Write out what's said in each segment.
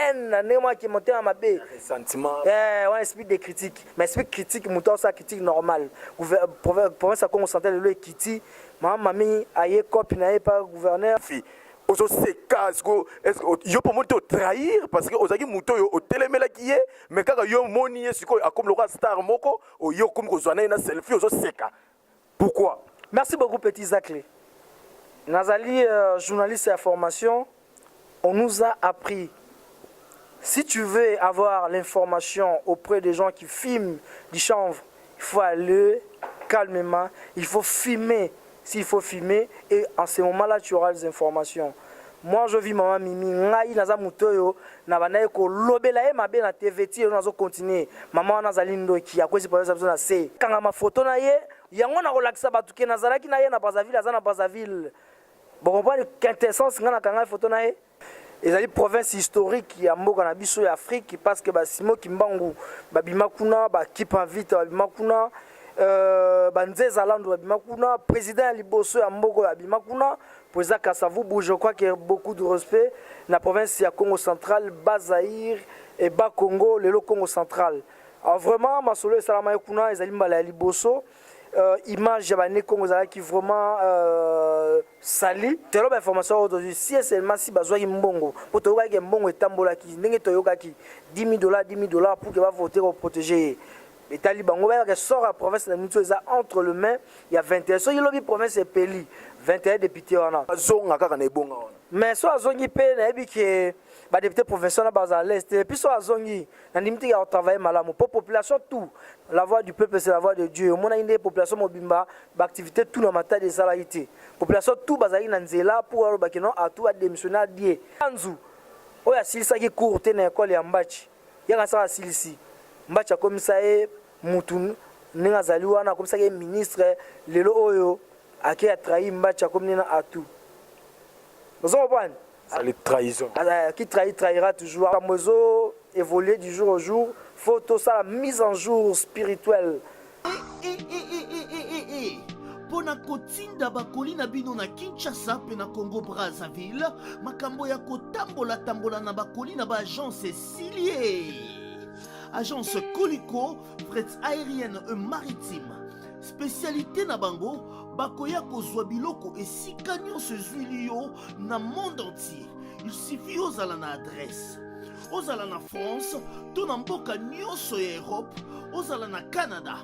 haine, n'est-ce qui est monté à ma baie. Sentiment. Un esprit de critique. Mais esprit critique, mouton, ça critique normal. Province à Congo central, le Kiti, ma mamie, aïe, copine, n'aille pas gouverneur. Est-ce que yo pour monter trahir parce que ozaki muto yo otelemela kiye mais kaka yo moni siko comme le star moko o yo comme kozwana na selfie ozo seka. Pourquoi? Merci beaucoup petit Zaclé. Nazali journaliste et information, on nous a appris, si tu veux avoir l'information auprès des gens qui filment du chanvre, il faut aller calmement, il faut filmer. S'il faut filmer, et en ce moment-là, tu auras les informations. Moi, je vis maman Mimi, ngai naza mutoyo, na banaye ko lobela e mabe na TV ti on azo continuer. Maman nazali ndoki, akwesi pa ça na se. Kanga ma photo na ye, yango na kolakisa batu ke nazalaki na ye na Brazzaville, azana Brazzaville. Bon comprendre quintessence ngana kanga photo na ye. Ezali province historique ya mboka na biso ya Afrique parce que ba Simo Kimbangu, ba bimakuna, ba kipa vite ba bimakuna. Banzeza Lando Abimakuna, président Liboso ya Mbogo Abimakuna, président Kassavou, je crois qu'il y a beaucoup de respect. La province ya Congo central, Bas-Zaïre et Bas-Congo, le Congo central. Alors vraiment, ma solo et Salama Ekuna, ils allaient à Liboso. Image Jabané Congo qui vraiment sali. Tellement d'informations aujourd'hui. Si seulement si besoin de Mbongo, pour te voir que Mbongo est tambola qui, n'est que Toyoka qui, $10 000 pour qu'il va voter pour protéger. Les talibans, qui sort à la province de Nito, entre le mains, il y a 21. So, il y a une province de Peli, 21 députés. Mais soit Zongi Peli, il y a des députés provinciaux à l'Est. Et puis soit Zongi, il y a travaillé mal. Pour la population, tout. La voix du peuple, c'est la voix de Dieu. On a une population mobimba, l'activité, tout dans ma taille de salariés. Population, tout basé dans Nzela, pour aller à tout à démissionner à Dieu. Anzu, il y a Silisa qui court dans l'école à Mbachi. Il y a un Silisi. Mbachi a comme ça. Mutu ninga zaliwa na comme ça que ministre lelo oyo aki a trahi Mbacha comme nina atu. Vous comprenez? Ça les trahison. Qui trahira toujours. Kamozo évoluer du jour au jour, faut tout ça la mise en jour spirituelle. Pona kotinda bakoli na bino na Kinshasa pe na Congo Brazzaville, makambo ya kotambola na bakoli na ba agence Silier. Agence Coliko, fret aérienne et maritime. Spécialité na bango, bakoya kozwa biloko et sikanyo se zuilio na monde entier. Il suffit aux ala na adresse. Aux ala na France, ton mboka nyonso ya Europe, aux ala na Canada,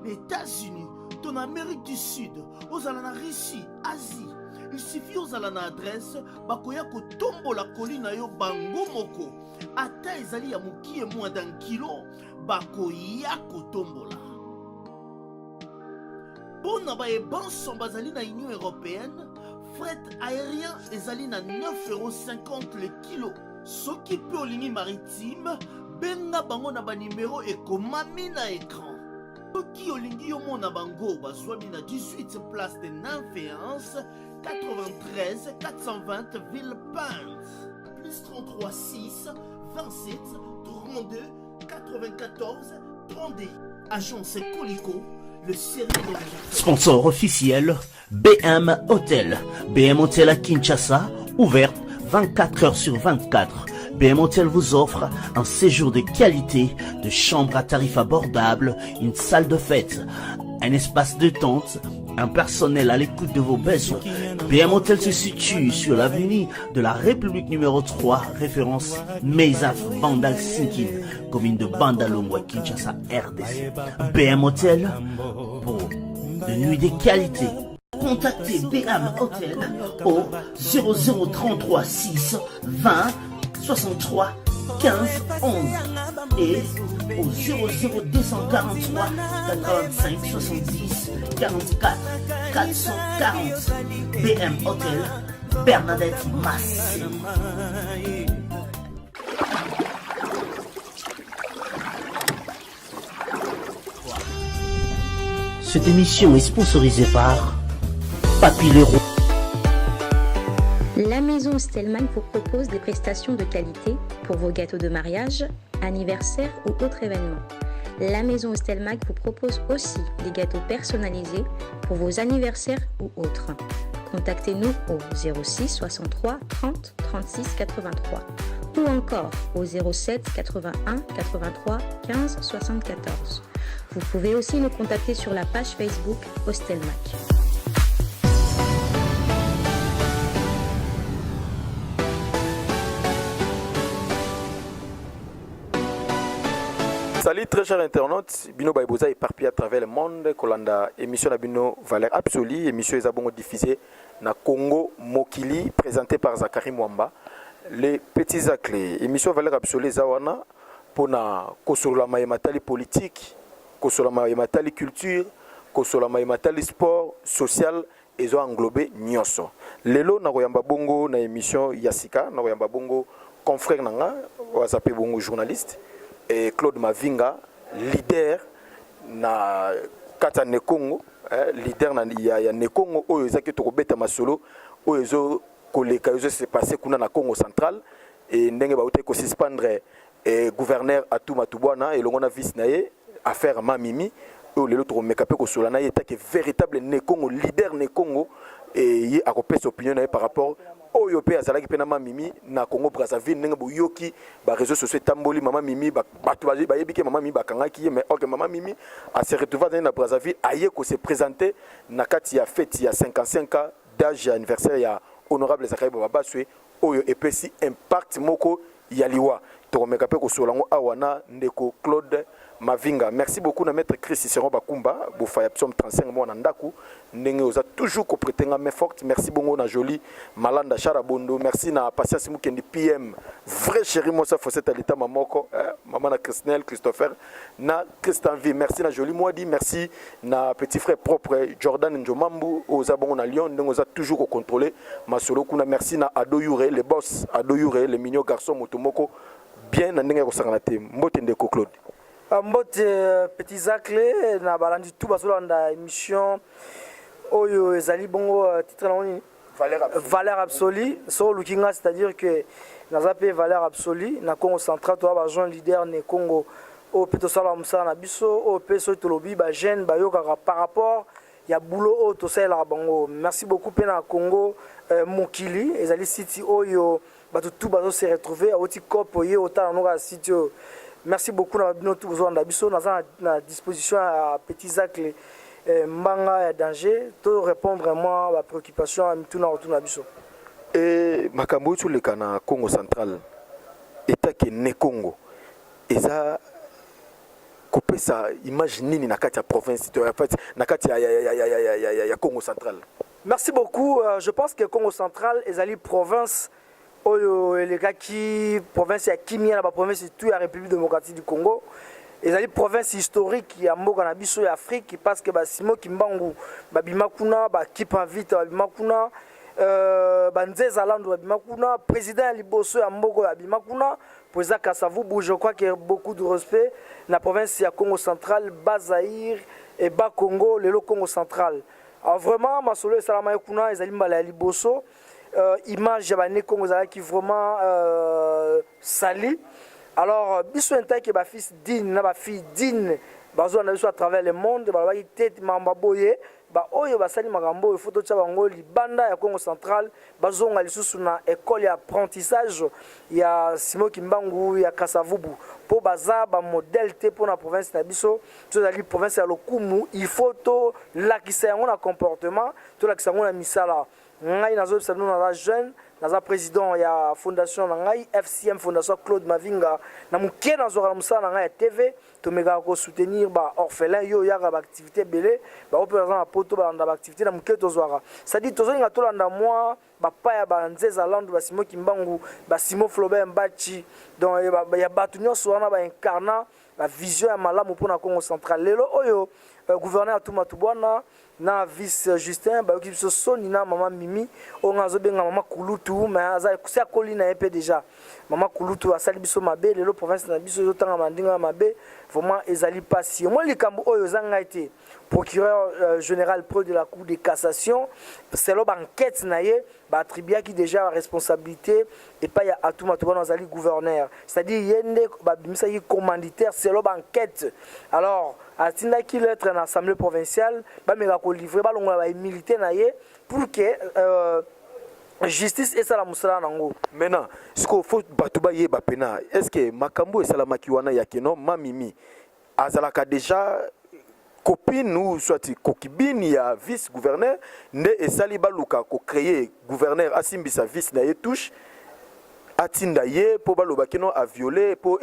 les États-Unis, ton Amérique du Sud, aux ala na Russie, Asie. Il suffit aux ala na adresse, bakoya ko tombo la colline yo bango moko. Ata ezali ya mokie moins d'un kilo, bakoya ko tombola. Pona ba ebanso bazali na Union Européenne, fret aérien ezali na 9,50 € le kilo. Soki pe o ligne maritime, benga bango na ba numéro ekomami na écran. Soki olingi yo mona bango bazwami na 18 place de Nanféance, 93 420 Villepinte. Plus 33 6 27 32 94 32. Agence Coliko, le sérieux de la... Sponsor officiel, BM Hotel. BM Hotel à Kinshasa, ouverte 24 heures sur 24. BM Hotel vous offre un séjour de qualité, de chambres à tarifs abordables, une salle de fête, un espace de tente, un personnel à l'écoute de vos besoins. BM Hotel se situe sur l'avenue de la République numéro 3, référence Meizaf Bandal Sinkin, commune de Bandalongwa, Kinshasa, RDC. BM Hotel pour de nuits de qualité. Contactez BM Hotel au 0033 6 20 63 15 11 et au 00243 85 70 44 440. BM Hotel, Bernadette Massé. Cette émission est sponsorisée par Papy Leroux. La maison Stelman vous propose des prestations de qualité pour vos gâteaux de mariage, anniversaire ou autres événements. La maison Stelman vous propose aussi des gâteaux personnalisés pour vos anniversaires ou autres. Contactez-nous au 06 63 30 36 83 ou encore au 07 81 83 15 74. Vous pouvez aussi nous contacter sur la page Facebook Hostelmac. Salut très chers internautes, Bino Baiboza éparpillé à travers le monde. Kolanda émission na Bino Valère Absolue, émission est diffusée na Congo Mokili, présentée par Zachary Mwamba. Les petits aclés, émission Valère Absolue Zawana pour na kosola maïmatali politique, kosola maïmatali culture, kosola maïmatali sport, social et zo englobé nyonso. Lelo na koyamba bongo na émission Yassika, na koyamba bongo confrère nanga, wazape bongo journaliste. Et Claude Mavinga, leader na kata Nekongo, leader na ya Nekongo oyo ezaki to kobeta masolo oyo ezo koleka ezo se passer kuna na Congo central et ndenge ba uté ko suspendre gouverneur Atou Matubwana et longona vice naye affaire Mamimi oyo lelo to mekape ko solana ye taki véritable Nekongo leader Nekongo et yi akopesa opinion naye par rapport oyo pe azalaki pe na Mamimi na Congo Brazzaville ndenge boyoki ba réseaux sociaux tamboli mama Mimi ba bato bayebi ke mama Mimi bakangaki mais ok mama Mimi a se retrouver dans Brazzaville aye ko se présenter na kati ya fête ya 55 ans d'âge anniversaire ya honorable Zakaria Babaswe oyo epesi impact moko yaliwa to meka pe ko solango awana ndeko Claude Mavinga. Merci beaucoup na maître Chris Cicéron Bakumba bofaya psom 35 mois na ndaku ndenge oza toujours ko pretenga main forte. Merci bongo na joli Malanda Charabondo, merci na Patience Mukendi PM vrai chéri Mosa Fossette Alita Mamoko maman na Christelle Christopher na Christian V, merci na joli Moadi, merci na petit frère propre Jordan Njomambu oza bongo na Lyon ndenge oza toujours ko contrôler masolo kuna, merci na Ado Yure le boss Ado Yure le mignon garçon motomoko bien na ndenge ko sangana te mbote ndeko Claude. Mbote petits aclés na balandi tout bazolanda émission oyo ezali bongo titre na nini valeur absolue so lukinga, c'est-à-dire que nazape valeur absolue na Congo central to ba jeune leader ne Congo o peto sala musala na biso o peso to lobi ba jeune ba yoka par rapport ya boulot o to sala bango. Merci beaucoup pe na Congo Mokili ezali city oyo bato tout bazo se retrouver a oti cop oyo ota na no city. Merci beaucoup na bino tout besoin d'abiso na disposition à petits actes mbanga ya danger to répondre moi à préoccupation à mituna retourna biso et makambo tu le kana Congo central état que ne Congo eza kopesa image nini na kati ya province to en fait na kati ya Congo central. Merci beaucoup. Je pense que Congo central ezali province oyo elekaki province ya Kimia na province tout ya République démocratique du Congo ezali province historique ya mboka na biso ya Afrique parce que basimo kimbangu babima kuna ba kipa vite babima kuna banzeza lando babima kuna président ya liboso ya mboka babima kuna président Kasavubu. Je crois que beaucoup de respect na province ya Congo central, Bas-Zaïre et Bas-Congo, le Congo central. Alors vraiment masolo salama kuna ezali mbala ya liboso image ya bane Congo qui vraiment sali. Alors biso enta ke ba fils digne na ba fille digne bazo na biso à travers le monde ba ba tete mamba boye ba oyo basali makambo il faut to tsa bango libanda ya Congo central bazonga lisusu na école ya apprentissage ya Simo Kimbangu ya Kasavubu po baza ba modèle te pour na province na biso to la province ya Lokumu. Il faut to lakisa yango na comportement to lakisa yango na misala ngai nazo sabino na jeune naza président ya fondation na ngai FCM fondation Claude Mavinga na muke nazo kala musala na ngai TV to mega ko soutenir ba orphelin yo ya ba activité belé ba opération na poto ba nda ba activité na muke to zoara ça dit tozo nga to landa moi ba pa ya ba nzeza landu ba Simo Kimbangu ba Simo Flobert Mbachi donc ya batu nyonso wana ba incarna la vision ya malamu pour na Congo central. Lelo oyo gouverneur Atou Matubwana na vice Justin ba ki biso soni na mama Mimi o ngazo benga mama Kulutu mais aza kusia kolina epé déjà mama Kulutu asali biso mabe lelo province na biso zotanga mandinga mabe vraiment ezali pasi moi likambo oyo zanga été procureur général pro de la cour de cassation c'est l'enquête na ye ba attribué qui déjà la responsabilité et pas ya Atou Matubwana azali gouverneur, c'est-à-dire yende ba bimisa yi commanditaire c'est l'enquête. Alors atinda ki lettre na assemblée provinciale ba meka ko livrer ba longola ba militaire na ye pour que justice esala musala nango. Maintenant ce qu'il faut batuba yeba pena est-ce que makambo esalamaki wana ya keno mamimi azalaka déjà copine ou soit kokibini ya vice gouverneur nde esali baluka ko créer gouverneur asimbisa vice na ye touche atinda ye po baloba keno a violer po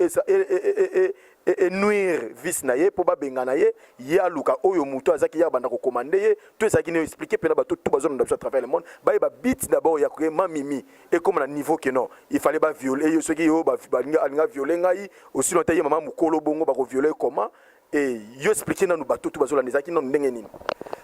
et nuire vice na ye po ba bengana ye ya luka oyo muto azaki ya banda ko commander ye to ezaki ne expliquer pena bato tout bazona d'abord à travers le monde ba ba bit d'abord ya ko mamimi et comme na niveau que non il fallait ba violer ce qui yo ba nga violer ngai aussi longtemps ye maman mukolo bongo ba ko violer comment et yo expliquer na nous bato tout bazona nezaki non ndenge nini.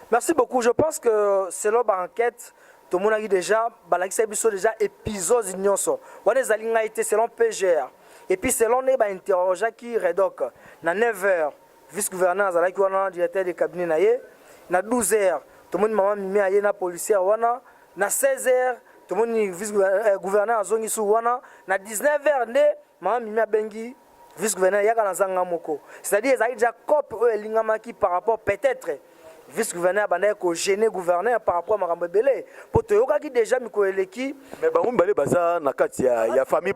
Merci beaucoup. Je pense que selon l'enquête, tout le monde a dit déjà, balakisa biso déjà épisode nyonso. Wana zalinga été selon PGR. Et puis selon ne ba interroger qui Redoc na 9h vice-gouverneur azalaki wana directeur de cabinet na ye na 12h tout le monde maman mimi aye na policier wana na 16h tout le monde vice-gouverneur azongi su wana na 19h ne maman mimi abengi vice-gouverneur yaka na zanga moko. C'est-à-dire ezali déjà cop elingamaki par rapport peut-être vice-gouverneur banaye ko gêner gouverneur par rapport à makambo belé pour te yokaki déjà miko eleki mais bango mbale baza na kati ya famille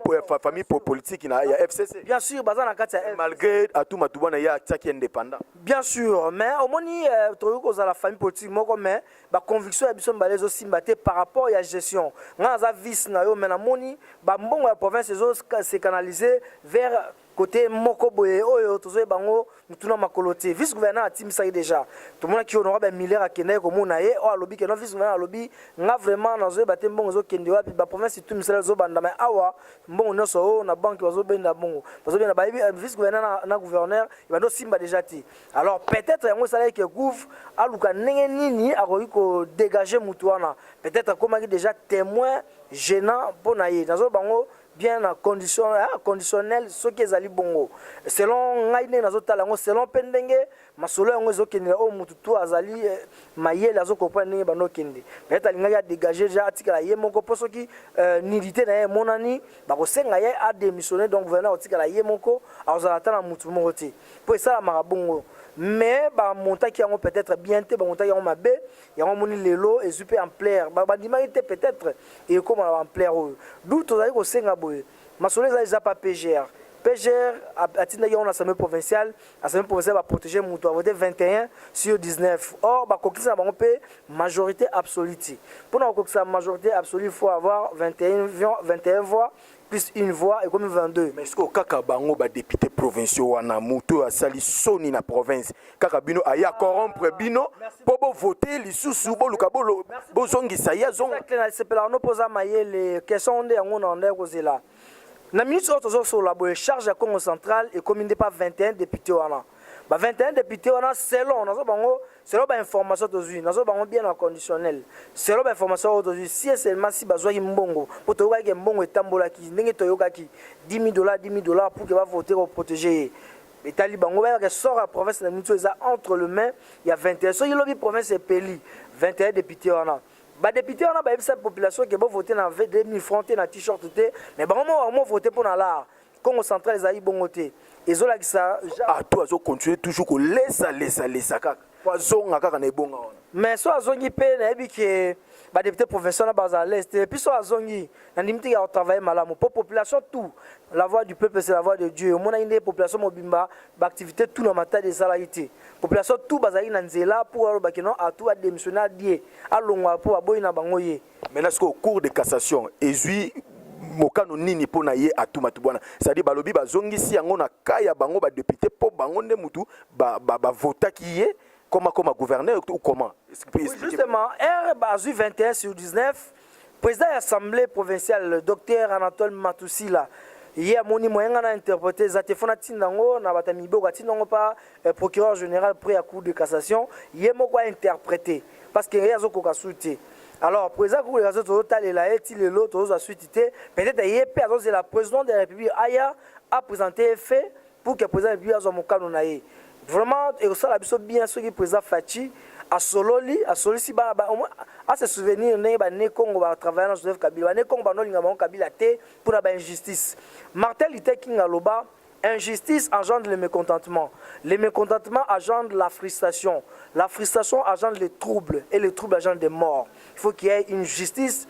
politique na ya FCC bien sûr baza na kati ya malgré atout matubana ya tsaki indépendant bien sûr mais au moni to yoko za la famille politique moko mais ba conviction ya biso mbale zo simbate par rapport ya gestion nga za vice na yo mais na moni ba mbongo ya province zo se canaliser vers côté moko boye oyo tozoye bango mutuna makolote vice gouverneur atimisa déjà tout le monde qui honorable Miller akende ko mona ye o alobi ke no vice gouverneur alobi nga vraiment nazoye baté mbongo zo kende wapi ba province tout misala zo banda mais awa mbongo nyonso o na banque bazo benda mbongo bazo benda ba vice gouverneur na gouverneur ibando simba déjà ti alors peut-être yango sala ke gouv aluka ndenge nini akoki ko dégager mutu wana peut-être komaki déjà témoin gênant pona ye nazo bango bien en condition conditionnel ce qui est ali bongo selon ngai ne nazotala ngo selon pendenge masolo yango ezokendela o mutu to azali mayele azokopana ndenge bano kende peut-être alinga ya dégager ja atikala ye moko poso ki nilité na ye monani bakosenga ye a démissionner donc gouverneur atikala ye moko azala tana mutu moko te po esala marabongo mais ba montaki yango peut-être bien te ba montaki yango mabe yango moni lelo ezupe en plaire ba dimaki te peut-être et comme en plaire d'où tozali kosenga boye masolo ezali pas PGR atinda yango na assemblée provinciale va protéger mutu a voté 21 sur 19 or ba kokisa na bango pe majorité absolue pour na kokisa majorité absolue il faut avoir 21 voix plus une voix et comme 22 mais est-ce que kaka bango ba député provinciaux wana mutu asali soni na province kaka bino aya corrompre bino po bo voter lisusu bo luka bo zongisa ya zong c'est pela no posa mayele question nde yango na ndeko kozela na ministre autres sur la charge à Congo central et commandé par 21 députés wana ba 21 députés wana selon nazo bango selon ba information tozui nazo bango bien en conditionnel selon ba information tozui si seulement si bazwa mbongo pour to yoka mbongo etambola ki ndenge to yoka ki $10,000 pour que va voter pour protéger les talibans ba que sort à province na minute ça entre le main il y a 21 so yolobi province et peli 21 députés wana ba député on a ba cette population qui va voter dans 2000 francs na t-shirt té mais ba moment voter pour na la Congo central les aïe bongoté et zola qui ça toi zo continuer toujours ko laissa kaka pozonga kaka na ebonga wana mais so azongi pe na ebi ke ba député provincial na baza l'est et puis so azongi na ndimiti ya travailler malamu pour population tout la voix du peuple c'est la voix de Dieu mona inde population mobimba ba activité tout na mata des salariés population tout bazali na nzela pour alo bakino a tout a démissionner die alongwa pour aboyi na bango ye maintenant ce au cours de cassation ezui mokano nini pona ye atuma tubwana c'est-à-dire balobi bazongisi yango na kaya bango ba député po bango nde mutu ba vota ki ye comme gouverneur ou comment oui, justement R bazu 21 sur 19 président de l'Assemblée provinciale le docteur Anatole Matousila hier moni moyenga na interpréter zatefona tindango na batamibo tindango pa procureur général près à cour de cassation hier moko interpréter parce que yazo koka souté alors président cour de cassation totalela eti lelo tozo suité peut-être hier pe azo la président de la République aya a présenté fait pour que président bi azo mokano na ye vraiment et ça la biso bien ce qui président Fachi a sololi si ba à se souvenir né ba né Congo ba travailler dans Joseph Kabila né Congo ba no linga ba Kabila té pour la injustice Martin Luther King aloba injustice engendre le mécontentement engendre la frustration engendre les troubles et les troubles engendrent des morts il faut qu'il y ait une justice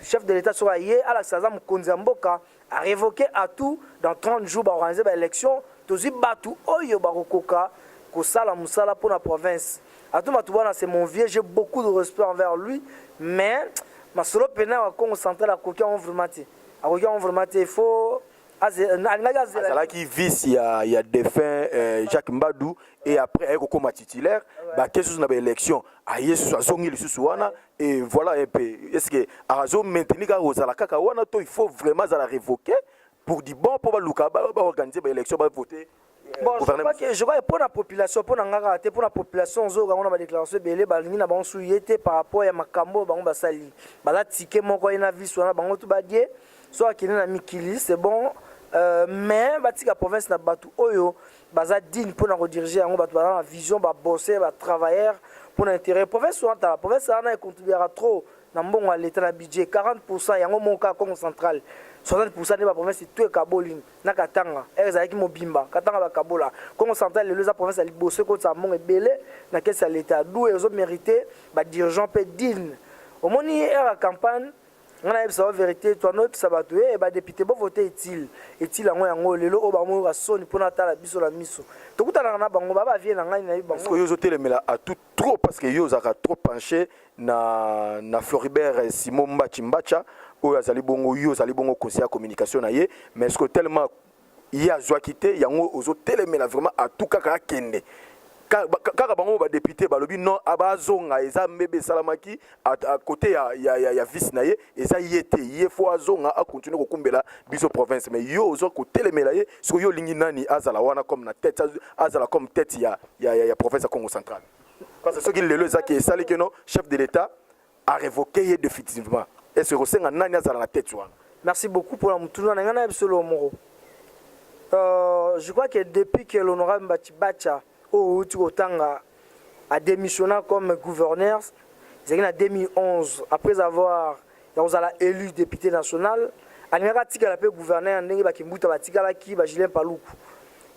chef de l'État soit yé, à la Sazam Konzamboka, a révoqué à tout dans 30 jours, pour organiser l'élection. Tozi Batu, Oyo Barokoka, Kosala Moussala pour la province. À tout Matouana, c'est mon vieux, j'ai beaucoup de respect envers lui, mais ma solo pena à Congo central à Kokia on vraiment il faut. Azala qui vice il y a défunt Jacques Mbadou et après il comme titulaire bah qu'est-ce que élection a Yesu azongi lisusu wana et voilà un peu est-ce que azo maintenir ka ozala kaka wana to il faut vraiment za la révoquer pour dire bon pour luka ba organiser l'élection ba voter. Bon, je crois que pour la population, pour la population, on a déclaration belé balingi na bango suyete par rapport à makambo bango basali. Bala ticket moko ina vie soit bango tout badie, soit qui na mikili, c'est bon. Mais batika province na batu oyo baza digne pour na rediriger yango batu bana la vision ba bosser ba travailleurs pour l'intérêt province soit la province na contribuera trop na mbongo l'état na budget 40% yango monka Congo central 60% de la province tout est kabolin na katanga ezaki mobimba katanga ba kabola Congo central les province ali bosser ko sa mbongo ebele na kesa l'état d'où ils ont mérité ba dirigeant pe digne au moni era campagne on a eu sa vérité toi non ça va tuer et ba député bo voter est-il yango lelo o ba mo rasoni pona tala biso la miso to kutana na bango ba vie na ngai na bango parce que yo zotelemela à tout trop parce que yo zaka trop penché na Floribert Simon Mbacha o azali bongo yo azali bongo conseiller communication na ye mais est-ce que tellement il y a joie quitté yango ozotelemela vraiment à tout kaka kende kaka bango ba député balobi non abazonga eza mbebe salamaki à côté ya vice naye eza yete ye fo azonga a continuer ko kumbela biso province mais yo ozo ko telemela ye so yo lingi nani azala wana comme na tête azala comme tête ya province Congo central parce que ce qui lelo eza ki sali que non chef de l'état a révoqué définitivement et ce rosenga nani azala na tête wana. Merci beaucoup pour la mutuna na ngana bisolo moro. Je crois que depuis que l'honorable Bacha Otanga a démissionné comme gouverneur, c'est en 2011, après avoir élu député national, il a été gouverneur, il a été Julien Paloukou.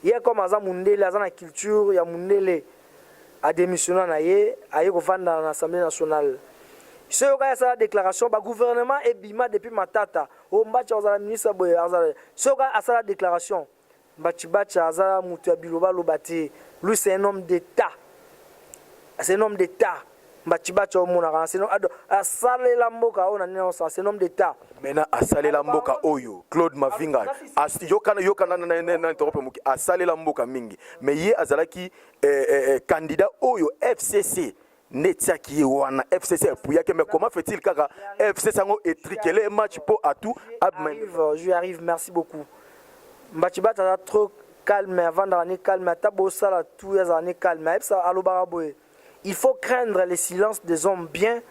Il y a comme ça, la culture, il y a Mundele a démissionné, il a été dans l'Assemblée nationale. Si vous avez la déclaration, le gouvernement est bima depuis Matata. Si vous avez la déclaration, lui c'est un homme d'État. C'est un homme d'État. C'est un homme d'État. Maintenant, asalela mboka oyo Claude Mavinga yokana na interrompre muki asalela mboka mingi mais ye azalaki candidat oyo FCC netiaki wana FCC puyake mais comment fait-il kaka FCC sango étriquer match pour à tout je arrive merci beaucoup Mbachiba ta trop calme avant d'année calme tabo sala tout les années calme il faut craindre le silence des hommes bien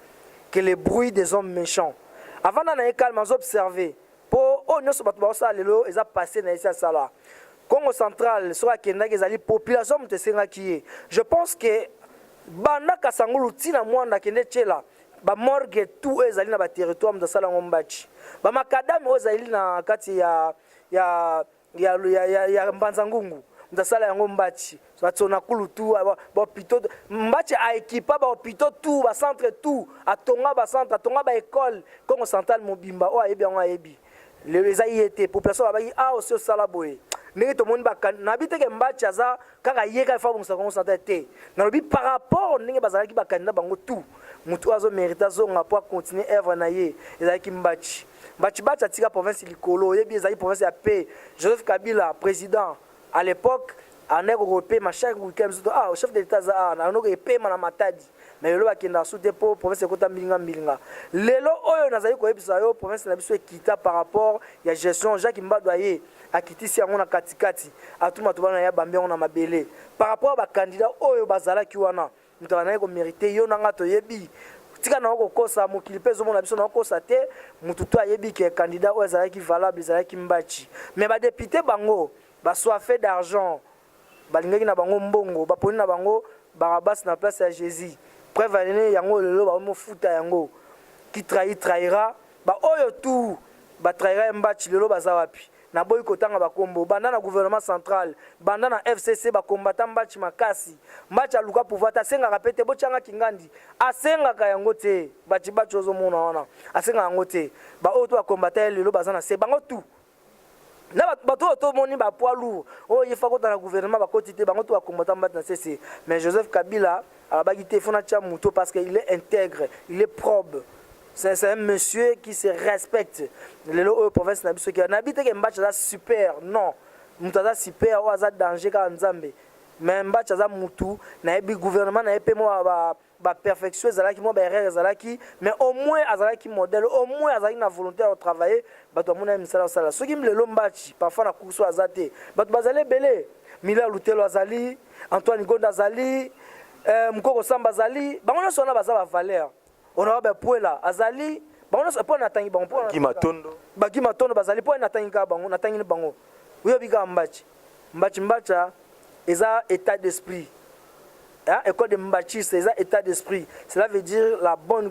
que les bruits des hommes méchants. Avant d'année calme observer pour on ne se bat pas ça lelo ils a passé na ça sala Congo central soit kenda ezali population mtesenga qui je pense que banda kasangulu tina mwanda kende chela ba morgue tout ezali na ba territoire mtasala ngombachi ba makadami ezali na kati ya Mbanza Ngungu mtasala yango mbachi batona kulu tu ba pito mbachi a équipa ba pito tout ba centre tout atonga ba centre atonga ba école Congo central mobimba o ayebi yango ayebi les ayete population ba a aussi sala boye ndenge to moni ba na biteke mbachi aza kaka yeka fa bonsa Congo central te na lobi par rapport ndenge bazalaki ba candidat bango tout mutu azo mérite zonga pour continuer œuvre na ye ezalaki mbachi Bachibacha tika province likolo yebi ezali province ya paix Joseph Kabila président à l'époque en européen chaque week-end au chef de l'état za na onoko epé na matadi mais lelo bakenda sous dépôt province ekota mbilinga lelo oyo nazali ko yebisa yo province na biso ekita par rapport ya gestion Jacques Mbadwaye akitisi yango na katikati atuma tobana ya bambiango na mabele par rapport ba candidat oyo bazala ki wana mutana ko mériter yo nanga to yebi tika na kokosa mokili pe zo mona biso na kokosa te mutu to ayebi ke candidat oyo ezalaki valable ezalaki mbachi mais ba député bango ba soifé d'argent balingaki na bango mbongo ba poni na bango Barabas na place ya Jésus preuve alene yango lelo ba mo futa yango qui trahira ba oyo tout ba trahira mbachi lelo baza wapi na boyi kotanga bakombo banda na gouvernement central banda na FCC bakombata mbachi makasi mbachi aluka pouvoir asenga kapete bochanga kingandi asenga ka yango te bachi ozo mona wana asenga yango te ba oto bakombata lelo bazana se bango tout na bato to moni ba poids lourd oh il faut que dans le gouvernement ba quotité bango to bakombata mbachi na CC mais Joseph Kabila alabaki te fona cha muto parce qu'il est intègre il est probe. C'est un monsieur qui se respecte. Le province n'a pas n'habite que Mbacha super, non. Mutaza super, ou aza danger ka nzambe. Mais Mbacha za mutu, na ebi gouvernement na epe moi ba perfection ezalaki moi ba erreur ezalaki, mais au moins azalaki modèle, au moins azalaki na volonté de travailler, bato mona misala sala. Soki mlelo Mbachi, parfois na kurso azate, bato bazale belé. Mila Lutelo azali, Antoine Gonda azali, Mkoko Samba azali, bango sona baza ba valeur. On a ba poela azali bango na po na tangi bango po baki matondo bazali po na tangi ka bango na tangi bango uyo biga mbacha eza état d'esprit hein école de Mbachi c'est ça état d'esprit cela veut dire la bonne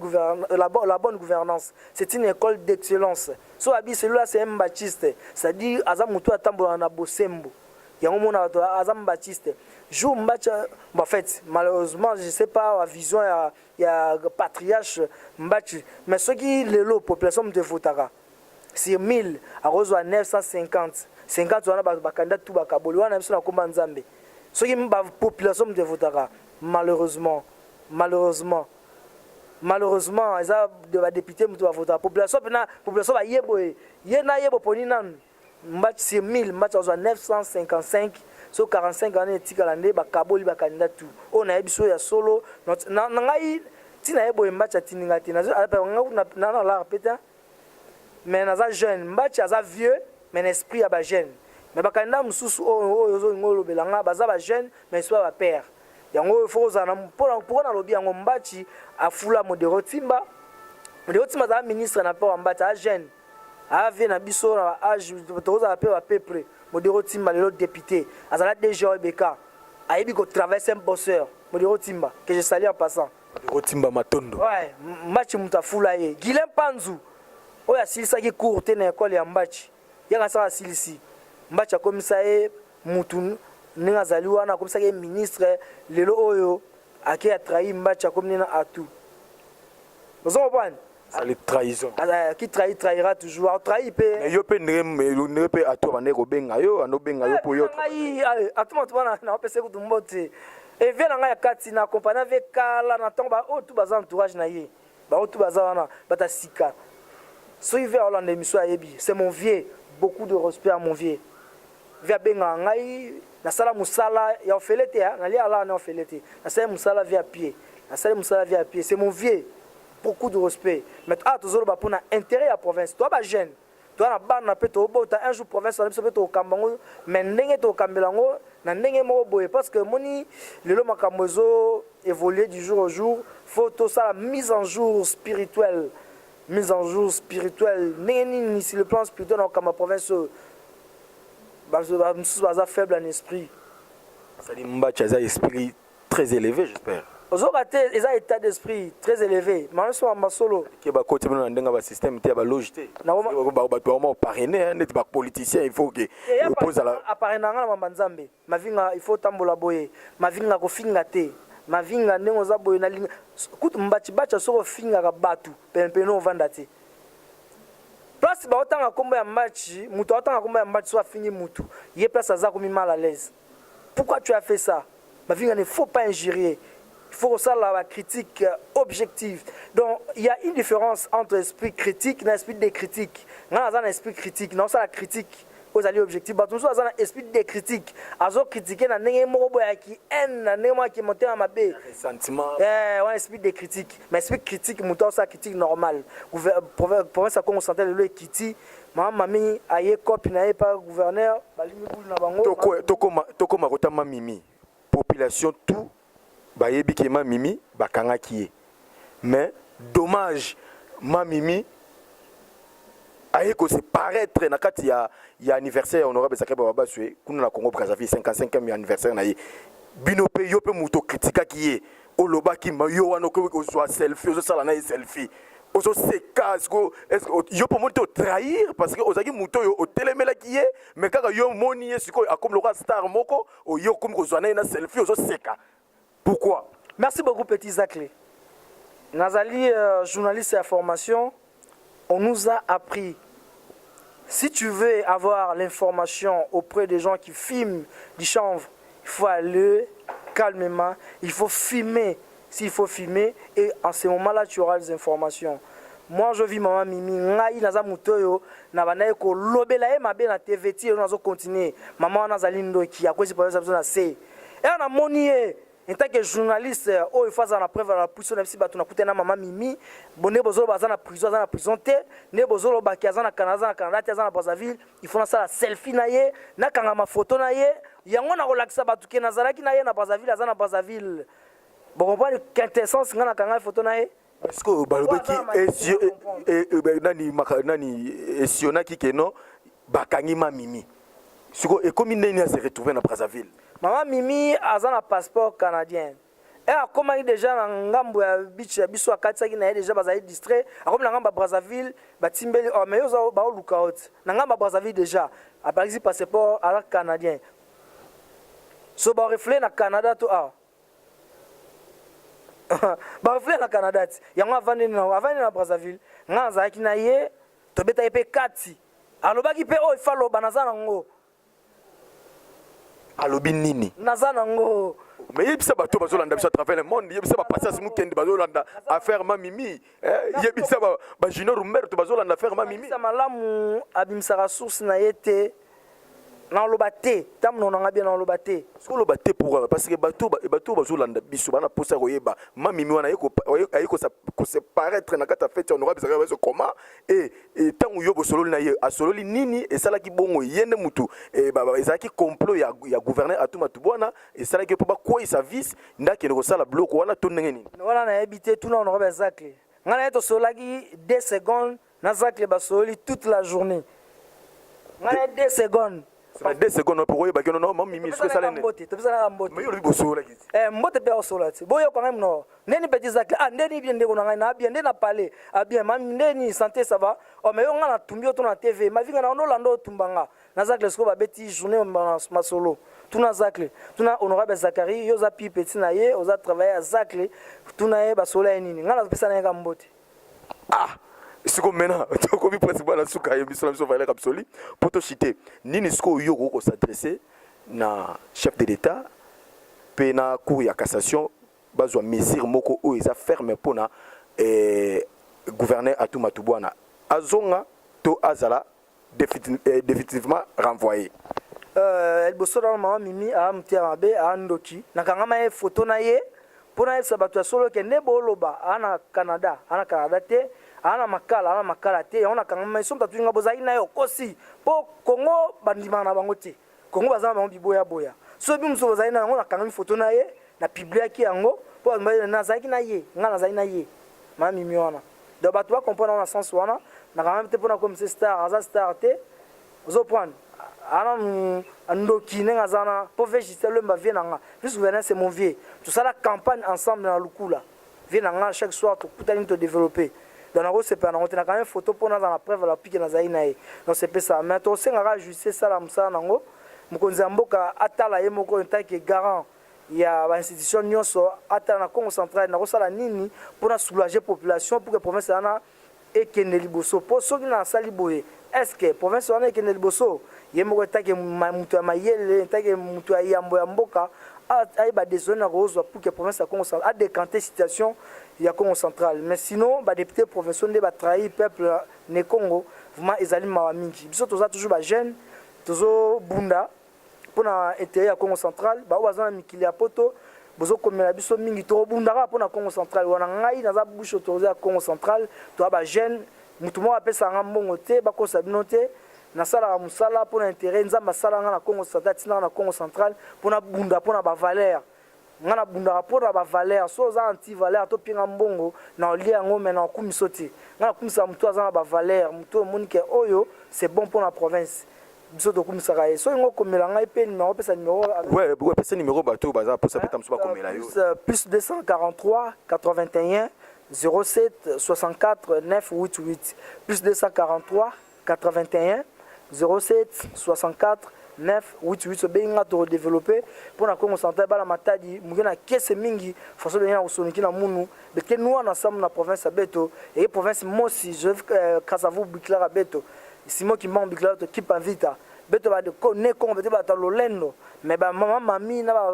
gouvernance c'est une école d'excellence so abi celui-là c'est un mbachiste c'est-à-dire aza mutu atambola na bosembo yango mona aza mbachiste jour Mbacha en fait malheureusement je sais pas la vision il y a patriarche Mbachi mais ce qui la population de votera sur 1000 à rejoindre 950 50 on a ba candidat tout ba kaboli wana biso na komba nzambe ce qui ba population de votera malheureusement eza de ba député mutu ba votera population ba yebo yena yebo poni nan Mbachi sur 1000 Mbachi a 955 so 45 années tikalande ba kaboli ba candidat tout on a biso ya solo na ngai tina yebo Mbachi tininga tina na la répéter mais naza jeune Mbachi aza vieux mais l'esprit a ba jeune mais ba candidat mususu oyo ngolo belanga baza ba jeune mais soit ba père yango faut za na pour na lobi yango Mbachi afula modero timba za ministre na pa Mbachi a jeune avait na biso na âge toza la peuple modero timba le député azala déjà beka ayebi ko traverser un bosseur modero timba que je salue en passant modero timba matondo ouais Mbachi mutafula ye Guilhem Panzu oya silisa ki courte na école ya Mbachi yanga sa silisi Mbachi akomisa ye mutu ninga zali wana akomisa ye ministre lelo oyo ake atrahi Mbachi akomina atu bozo bwana ça les trahison qui trahira toujours trahi pe yo pe ne pe ato bane ko benga yo ano benga yo po yo ai atuma tubana na pese ku tumbote et vient nga ya kati na compagnie avec kala na tomba o tu baza entourage na ye ba o tu baza wana bata sika so il va Hollande émission ayebi c'est mon vieux beaucoup de respect à mon vieux via benga ngai na sala musala ya ofelete na lia ala na ofelete na sala musala via pied c'est mon vieux beaucoup de respect mais toujours ba pour intérêt à province toi ba jeune toi na ba na peto bota un jour province na biso peto kambango mais ndenge to kambelango na ndenge mo boye parce que moni lelo makamozo évoluer du jour au jour faut tout ça la mise en jour spirituelle ni sur le plan spirituel dans comme province ba faible en esprit ça dit Mbachi a esprit très élevé j'espère. Ils ont un état d'esprit très élevé. Mais ils sont en solo. Qui va continuer dans un système qui va loger. Ils parrainer, les politiciens, il faut que oppose à la. Apparemment, ma vie, il faut tambola boye. Ma vie, il faut fingate. Ma vie, il faut boye na linga. Écoute, Mbachi bacha soro finga ka batu. Pempeno vandate. Place ba otanga kombo ya Mbachi, mutu otanga kombo ya Mbachi soit fingi mutu. Yé place aza komi mal à l'aise. Pourquoi tu as fait ça? Ma vie, il ne faut pas injurier. Il faut ça la critique objective. Donc il y a une différence entre esprit critique et esprit de critique. On a un esprit critique, non ça la critique aux alliés objectifs. Bah toujours un esprit de critique. Azo critiquer na nenge moko boya ki en na nenge qui monter à ma bé. Sentiment. Ouais, esprit de critique. Mais esprit critique mouton ça critique normal. Province ça comme sentait le kiti. Mami aye copie na pas gouverneur, balimi boule na bango. Toko makota mimi. Population tout bayebi ke ma mimi bakanga kié mais dommage ma mimi aye ko se paraître na kati ya anniversaire honorable Sacré Baba Sué kuna na Congo Brazzaville 55e anniversaire na ye bino pe yo pe muto critika kié oloba ki ma yo wana ko soit selfie zo sala na selfie ozo seka est-ce que yo pour moi te trahir parce que ozaki muto yo otelemela kiye mais kaka yo moni ye siko akom le star moko o yo comme ko zwana na selfie ozo seka pourquoi? Merci beaucoup petit Zaclé. Nazali journaliste à formation, on nous a appris, si tu veux avoir l'information auprès des gens qui filment du chanvre, il faut aller calmement, il faut filmer s'il faut filmer, et en ce moment-là tu auras les informations. Moi je vis maman Mimi, ngai naza mutoyo na banaye ko lobela e mabe na TV ti nazo continuer. Maman nazali ndoki ya kwesi pa ça na se. Et on a monié en tant que journaliste, oh il faut ça na preuve la prison na bisi batu na kutena maman Mimi, bonne bozolo baza na prison te, ne bozolo ba kiaza na Canada te za na Brazzaville, il faut na ça la selfie na ye, na kanga ma photo na ye, yango na relaxa batu ke nazalaki na ye na Brazzaville za na Brazzaville. Bon comprendre quintessence ngana kanga photo na ye. Est-ce que balobeki nani esionaki keno bakangi ma Mimi siko et comme nani a se retrouver na Brazzaville? Maman Mimi a un passeport canadien. Et a comment déjà na ngambo ya beach ya biso akatisa ki na déjà bazali distrait a comme na ngamba Brazzaville batimbeli o mais yo ba lookout na ngamba Brazzaville déjà a par exemple passeport à canadien so ba reflet na Canada to a ba reflet na Canada yango avandi na Brazzaville ngaza ki na ye to beta epe kati alobaki pe o ifalo banazana ngo alobi nini nazana ngo mais yebisa bato bazolanda biso à travers le monde yebisa ba passage mukende bazolanda affaire ma Mimi yebisa ba Junior Umberto bazolanda affaire ma Mimi sa malamu abimisaka source na yete na lobate tamno na ngabia na lobate so lobate pour parce que bato bazolanda biso bana posa koyeba ma Mimi wana ayiko se paraître na kata fête on aura besoin de comment et tangu yo bosololi na ye asololi nini et sala ki bongo yende mutu et ezaki complot ya gouverneur Atuma Tubwana et sala ki pa quoi sa vis ndaki ko sala bloc wana to ndenge nini wana na habité tout na on aura Zaclé ngana eto solaki 2 secondes na Zaclé basoli toute la journée ngana 2 secondes. Ça 2 secondes pour y baquer non Mimi ce que ça l'est. Mais yo liboso la kiti. Mbote pe osola ti. Boyo quand même non. Neni petit Zaclé ah ndeni bien ndeko na na bien ndena parler. Ah bien mam ndeni santé ça va. Oh mais yo ngana tumbi to na TV. Ma vinga na Olando tumbanga. Na Zaclé sko ba beti journée ma solo. Tuna Zaclé. Tuna honorable Zakari yo za pi petit na ye, oza travailler à Zaclé. Tuna ye ba sola nini. Ngana pesa na nga mbote. Ah siko mena tokomi principal na suka yo biso na biso valeur absolue pour te citer nini siko yo ko s'adresser na chef de l'état pe na cour ya cassation bazwa mesure moko o eza ferme pona gouverneur Atuma Tubwana azonga to azala définitivement renvoyé boso na mama Mimi a mtia mabe a ndoki na kanga ma photo na ye pona esa bato ya solo ke ne boloba ana Canada te ana makala te on a quand même son tatu nga bozaki na yo kosi po Congo bandima na bango te Congo bazana bango biboya boya so bi muso bozaki na yango na kanga photo na ye na publier ki yango po na zaki na ye nga na zaki na ye ma Mimi wana do bato ba comprendre na sens wana na quand même te pona comme star aza star te ozo prendre ana ndoki nenga zana po végiter le ma vie nanga plus gouverneur c'est mon vieux tout ça la campagne ensemble na lukula vie nanga chaque soir to kutani to développer dans la c'est pas on a quand même photo pour dans la preuve la pique na zaina donc c'est pas ça mais to senga justice ça la msa nango mukonzi mboka atala ye moko en tant que garant ya ba institution nyonso atala na Congo central na kosala nini pour na soulager population pour que province ana ekende liboso po soki na sali boye est-ce que province ana ekende liboso ye moko tant que mutu ya mayele tant que mutu ya yambo ya mboka a ba des zones roses pour que province ya Congo central a décanter situation ya Congo central mais sinon ba député provinciaux ba trahi peuple ne Congo vraiment ezali mawa mingi biso toza toujours ba jeune tozo bunda pona intérêt ya Congo central ba wazana mikili ya poto bozo komela biso mingi to bunda pona Congo central wana ngai naza bouche autorisé ya Congo central to ba jeune mutu mo apesa ngambongo te ba kosa bino te na sala musala pona intérêt nzamba sala nga na Congo central tina na Congo central pona bunda pona ba valeur ngana bunda pona ba valeur so za anti valeur to pinga mbongo na olia yango mena kumisoti ngana kumisa mutu azana ba valeur mutu monike oyo c'est bon pour la province biso to kumisa ka so ngo komela ngai pe numéro pesa numéro ouais pesa numéro bato baza pour ça peta mso ba komela yo plus 243 81 07 64 988 plus 243 81 07 64 988 benga to développer pour na Congo central bala matadi mugena kese mingi faso benga usoniki na munu beke nous na sam na province abeto et province mosi je Kasavu biklara beto simo ki mont biklara to kipa vita beto ba de ne ko beto ba ta lolendo mais ba mama mami na ba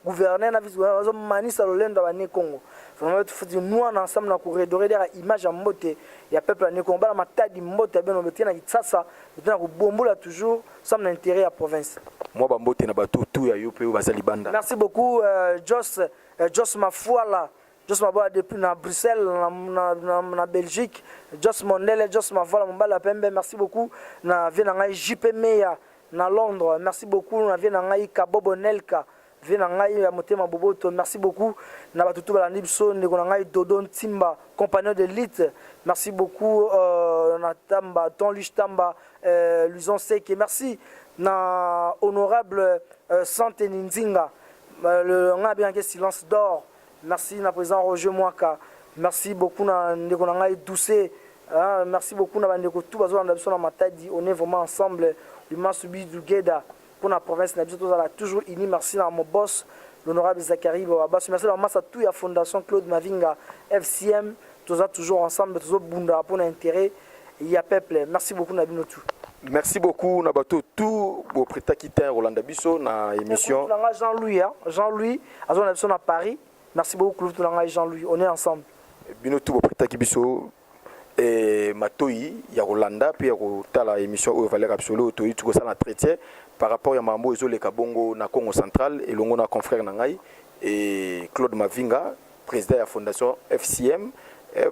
gouverneur na vice zo manisa lolendo ba ne Congo vraiment faut nous ensemble na corridor derrière image en moté ya peuple ne Congo bala matadi moté beno betina kitsa betina ko bombola toujours somme d'intérêt à province moi ba moté na ba tout ya yope bazali banda. Merci beaucoup Jos Mafuala Jos Maboa depuis na Bruxelles na Belgique Jos Mondele Jos Mafuala Mbala Pembe merci beaucoup na vena ngai JP Meya na Londres merci beaucoup na vena ngai Kabobo Nelka vena ngai ya motema boboto merci beaucoup na batutu bala nibso ndeko na ngai Dodon Timba compagnon de l'élite merci beaucoup na Tamba Tonlich Tamba Luison Seke merci na honorable Sante Ninzinga le nga bien que silence d'or merci na président Roger Mwaka merci beaucoup na ndeko na ngai Doucé merci beaucoup na bandeko tout bazo na biso na matadi on est vraiment ensemble l'immense subi du Geda pour la province na biso tozala toujours unis merci na mon boss l'honorable Zachary Babas merci na massa tout ya fondation Claude Mavinga FCM tozala toujours ensemble tozo bunda pour l'intérêt il y a peuple merci beaucoup na bino tout. Merci beaucoup Nabato tout au prêta quitter Rolanda Bisso na émission. Jean-Louis azon na biso na Paris. Merci beaucoup Claude Jean-Louis, on est ensemble. Bino tout au prêta Bisso et Matoi ya Rolanda puis ya tala émission au valeur absolue Toyi tout ça na traité par rapport à Mambo Ezo le Kabongo na Congo central et longo na confrère na ngai et Claude Mavinga président de la fondation FCM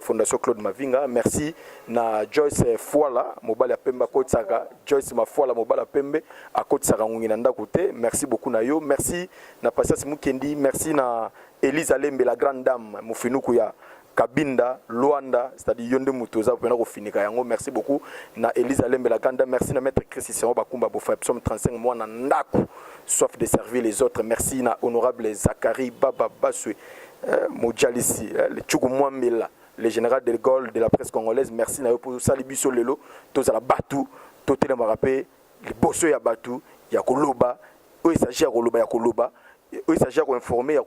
Fondation Claude Mavinga, merci na Joyce Fuala, Mobala Pemba Kotsaka, Joyce Mafuala Mobala Pembe, à Kotsaka Ngunginanda Kote, merci beaucoup na yo, merci na Passas Mukendi, merci na Elisa Lembe, la grande dame, Mufinuku ya Kabinda, Luanda, c'est-à-dire Yonde Mutoza, pour nous finir yango, merci beaucoup na Elisa Lembe, la grande dame, merci na maître Christian Bakumba, Bofa, psaume 35 mois na Ndaku, soif de servir les autres, merci na honorable Zachary Baba Baswe, Mojalisi, le Tchoukoumouambela. Le général de Gaulle de la presse congolaise, merci pour Salibiso Lelo, tous à la Batou, tous les marapés, les bosso ya Batou, ya Koloba, eux il s'agit à Koloba, ya Koloba, eux il s'agit à informer la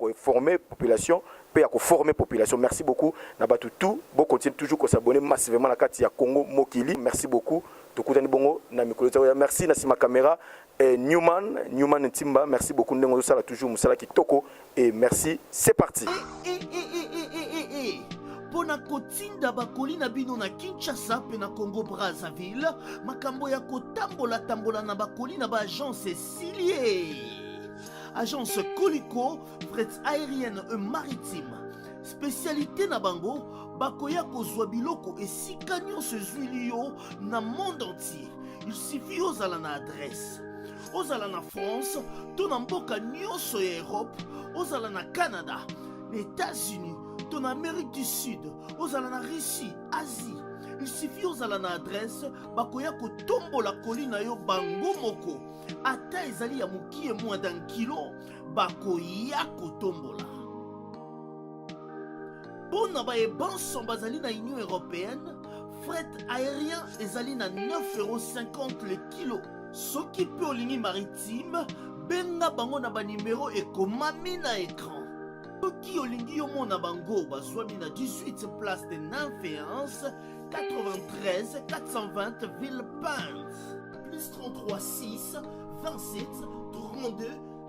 population, puis à former la population. Merci beaucoup, na Batou tout, bon continue toujours qu'on s'abonne massivement à la carte ya Congo Mokili, merci beaucoup, Tokutani Bongo, na Mikolo, merci na Sima Caméra, Newman Timba, merci beaucoup, Ndengo Sala toujours Moussala Kitoko, et merci, c'est parti. Pona kotinda bakoli na bino na Kinshasa pe na Congo Brazzaville makambo ya kotambola na bakoli na ba agence Silier agence Coliko fret aérienne et maritime spécialité na bango bakoya kozwa biloko esika nyonso ezwili yo na monde entier il suffit ozala na adresse ozala na France to na mboka nyonso ya Europe ozala na Canada les États-Unis en Amérique du Sud, aux alana Russie, Asie, il suffit aux alana adresse, bakoya ko tombo la colline yo bango moko, ata ezali ya muki et moins d'un kilo, bakoya ko tombo la. Bon na ba e banson bazali na Union Européenne, fret aérien ezali na 9,50 € le kilo. Soki pe o ligne maritime, benga bango na ba numéro e komami na écran. Qui olingi yo mona bango bazwami na 18 place de Nanféance 93 420 Villepinte plus 33 6 27 32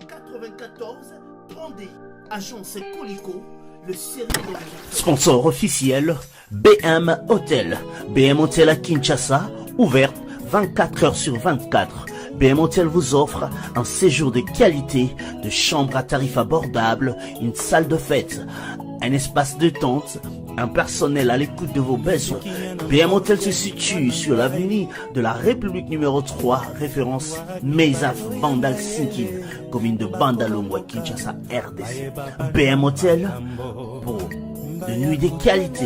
94 32 agence Coliko le sérieux de sponsor officiel BM Hotel. BM Hotel à Kinshasa, ouverte 24 heures sur 24. BM Hotel vous offre un séjour de qualité, de chambres à tarifs abordables, une salle de fête, un espace de tente, un personnel à l'écoute de vos besoins. BM Hotel se situe sur l'avenue de la République numéro 3, référence Meizaf Bandal Sinkin, commune de Bandalongwa, Kinshasa, RDC. BM Hotel pour de nuits de qualité.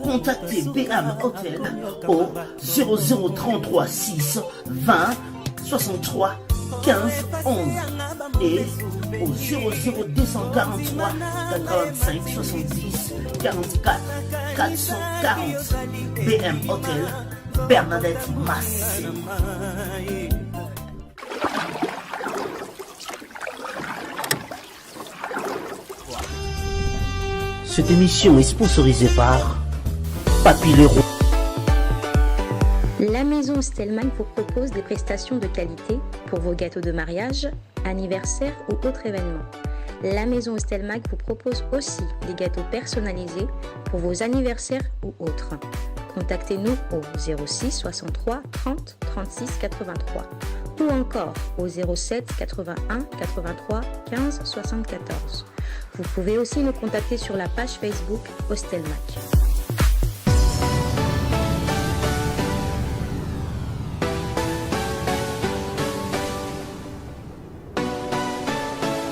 Contactez BM Hotel au 0033 6 20 63 15 11. et au 00243 85 70 44 440. BM Hôtel, Bernadette Massé. Cette émission est sponsorisée par Papy Leroux. La maison Stelmach vous propose des prestations de qualité pour vos gâteaux de mariage, anniversaire ou autres événements. La maison Stelmach vous propose aussi des gâteaux personnalisés pour vos anniversaires ou autres. Contactez-nous au 06 63 30 36 83 ou encore au 07 81 83 15 74. Vous pouvez aussi nous contacter sur la page Facebook Stelmach.